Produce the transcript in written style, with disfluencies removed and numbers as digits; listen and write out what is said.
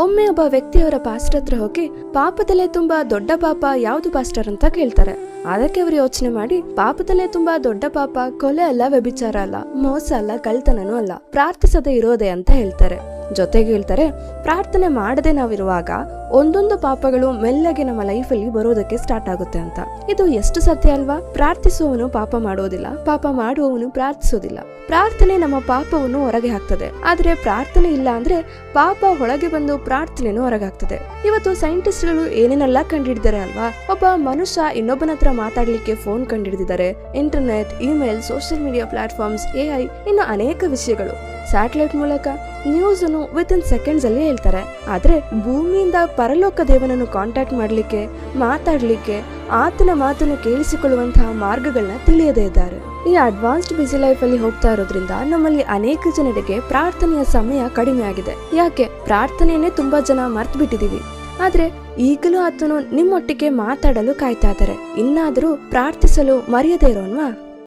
ಒಮ್ಮೆ ಒಬ್ಬ ವ್ಯಕ್ತಿಯವರ ಪಾಸ್ಟರ್ ಹತ್ರ ಹೋಗಿ ಪಾಪದಲ್ಲೇ ತುಂಬಾ ದೊಡ್ಡ ಪಾಪ ಯಾವ್ದು ಪಾಸ್ಟರ್ ಅಂತ ಕೇಳ್ತಾರೆ. ಅದಕ್ಕೆ ಅವರು ಯೋಚನೆ ಮಾಡಿ, ಪಾಪದಲ್ಲೇ ತುಂಬಾ ದೊಡ್ಡ ಪಾಪ ಕೊಲೆ ಅಲ್ಲ, ವ್ಯಭಿಚಾರ ಅಲ್ಲ, ಮೋಸ ಅಲ್ಲ, ಕಳ್ತನನೂ ಅಲ್ಲ, ಪ್ರಾರ್ಥಿಸದೆ ಇರೋದೆ ಅಂತ ಹೇಳ್ತಾರೆ. ಜೊತೆಗೆ ಹೇಳ್ತಾರೆ, ಪ್ರಾರ್ಥನೆ ಮಾಡದೆ ನಾವಿರುವಾಗ ಒಂದೊಂದು ಪಾಪಗಳು ಮೆಲ್ಲಗೆ ನಮ್ಮ ಲೈಫಲ್ಲಿ ಬರೋದಕ್ಕೆ ಸ್ಟಾರ್ಟ್ ಆಗುತ್ತೆ ಅಂತ. ಇದು ಎಷ್ಟು ಸತ್ಯ ಅಲ್ವಾ? ಪ್ರಾರ್ಥಿಸುವವನು ಪಾಪ ಮಾಡೋದಿಲ್ಲ, ಪಾಪ ಮಾಡುವವನು ಪ್ರಾರ್ಥಿಸೋದಿಲ್ಲ. ಪ್ರಾರ್ಥನೆ ನಮ್ಮ ಪಾಪವನ್ನು ಹೊರಗೆ ಹಾಕ್ತದೆ, ಆದ್ರೆ ಪ್ರಾರ್ಥನೆ ಇಲ್ಲ ಅಂದ್ರೆ ಪಾಪ ಒಳಗೆ ಬಂದು ಪ್ರಾರ್ಥನೆನೂ ಹೊರಗೆ ಹಾಕ್ತದೆ. ಇವತ್ತು ಸೈಂಟಿಸ್ಟ್ಗಳು ಏನೇನೆಲ್ಲ ಕಂಡುಹಿಡಿದಾರೆ ಅಲ್ವಾ? ಒಬ್ಬ ಮನುಷ್ಯ ಇನ್ನೊಬ್ಬನ ಹತ್ರ ಮಾತಾಡ್ಲಿಕ್ಕೆ ಫೋನ್ ಕಂಡುಹಿಡಿದಿದ್ದಾರೆ, internet, email, social media platforms, AI, ಇನ್ನು ಅನೇಕ ವಿಷಯಗಳು. ಸ್ಯಾಟಲೈಟ್ ಮೂಲಕ ನ್ಯೂಸ್ ಅನ್ನು ವಿತಿನ್ ಸೆಕೆಂಡ್ಸ್ ಅಲ್ಲಿ ಹೇಳ್ತಾರೆ. ಆದ್ರೆ ಭೂಮಿಯಿಂದ ಪರಲೋಕ ದೇವನನ್ನು ಕಾಂಟ್ಯಾಕ್ಟ್ ಮಾಡ್ಲಿಕ್ಕೆ, ಮಾತಾಡ್ಲಿಕ್ಕೆ, ಆತನ ಮಾತನ್ನು ಕೇಳಿಸಿಕೊಳ್ಳುವಂತಹ ಮಾರ್ಗಗಳನ್ನ ತಿಳಿಯದೇ ಇದ್ದಾರೆ. ಈ ಅಡ್ವಾನ್ಸ್ಡ್ ಬಿಸಿ ಲೈಫ್ ಅಲ್ಲಿ ಹೋಗ್ತಾ ಇರೋದ್ರಿಂದ ನಮ್ಮಲ್ಲಿ ಅನೇಕ ಜನರಿಗೆ ಪ್ರಾರ್ಥನೆಯ ಸಮಯ ಕಡಿಮೆ ಆಗಿದೆ. ಯಾಕೆ? ಪ್ರಾರ್ಥನೆಯನ್ನೇ ತುಂಬಾ ಜನ ಮರ್ತು ಬಿಟ್ಟಿದೀವಿ. ಆದ್ರೆ ಈಗಲೂ ಆತನು ನಿಮ್ಮೊಟ್ಟಿಗೆ ಮಾತಾಡಲು ಕಾಯ್ತಾ ಇದ್ದಾರೆ. ಇನ್ನಾದರೂ ಪ್ರಾರ್ಥಿಸಲು ಮರೆಯದೇ ಇರೋನ್ವಾ?